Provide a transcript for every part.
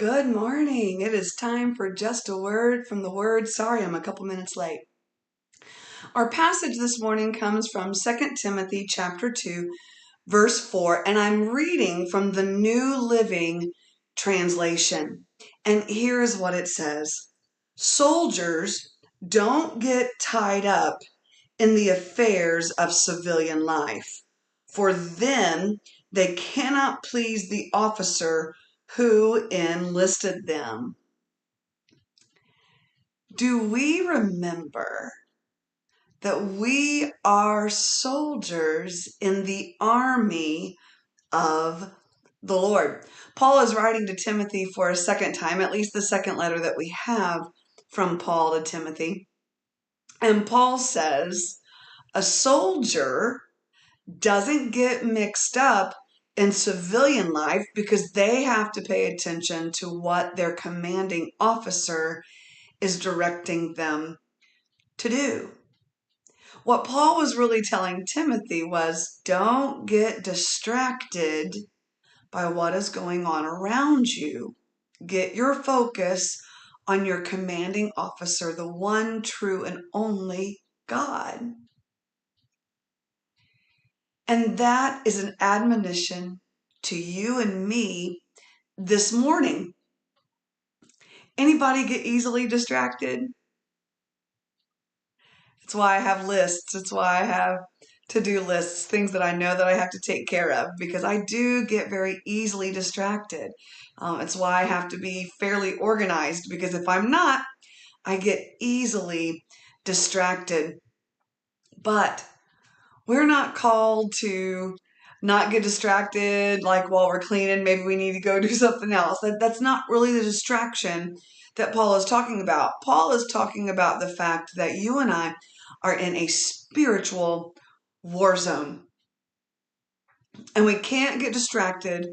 Good morning. It is time for just a word from the Word. Sorry, I'm a couple minutes late. Our passage this morning comes from 2 Timothy chapter 2, verse 4, and I'm reading from the New Living Translation. And here's what it says. Soldiers don't get tied up in the affairs of civilian life, for then they cannot please the officer who enlisted them. Do we remember that we are soldiers in the army of the Lord? Paul is writing to Timothy for a second time, at least the second letter that we have from Paul to Timothy. And Paul says, a soldier doesn't get mixed up in civilian life because they have to pay attention to what their commanding officer is directing them to do. What Paul was really telling Timothy was, don't get distracted by what is going on around you. Get your focus on your commanding officer, the one true and only God. And that is an admonition to you and me this morning. Anybody get easily distracted? That's why I have lists. It's why I have to-do lists, things that I know that I have to take care of, because I do get very easily distracted. It's why I have to be fairly organized, because if I'm not, I get easily distracted. But we're not called to not get distracted, like while we're cleaning, maybe we need to go do something else. That's not really the distraction that Paul is talking about. Paul is talking about the fact that you and I are in a spiritual war zone. And we can't get distracted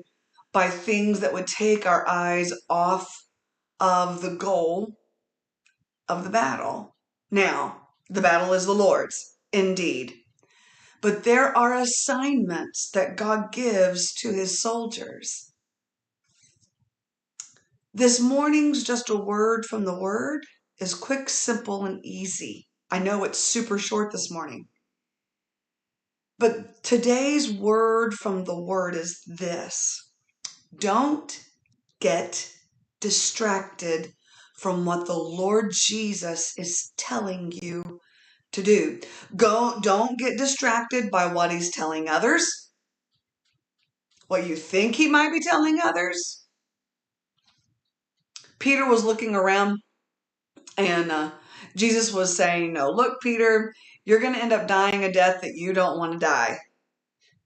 by things that would take our eyes off of the goal of the battle. Now, the battle is the Lord's, indeed. But there are assignments that God gives to his soldiers. This morning's just a word from the Word is quick, simple, and easy. I know it's super short this morning. But today's word from the Word is this. Don't get distracted from what the Lord Jesus is telling you to do. Don't get distracted by what he's telling others, what you think he might be telling others. Peter was looking around and Jesus was saying, no, look, Peter, you're going to end up dying a death that you don't want to die.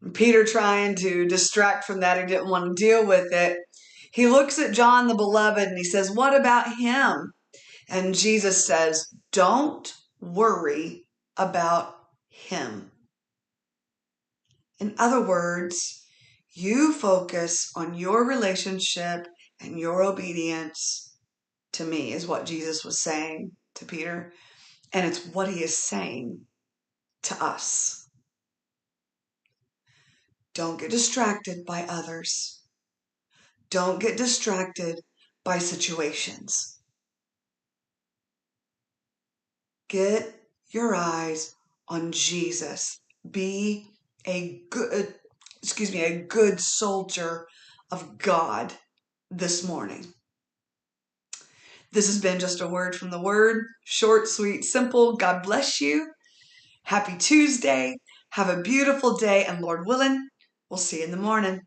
And Peter, trying to distract from that, he didn't want to deal with it. He looks at John the Beloved and he says, what about him? And Jesus says, don't worry about him. In other words, you focus on your relationship and your obedience to me, is what Jesus was saying to Peter. And it's what he is saying to us. Don't get distracted by others. Don't get distracted by situations. Get your eyes on Jesus. Be a good soldier of God this morning. This has been just a word from the Word. Short, sweet, simple. God bless you. Happy Tuesday. Have a beautiful day, and Lord willing, we'll see you in the morning.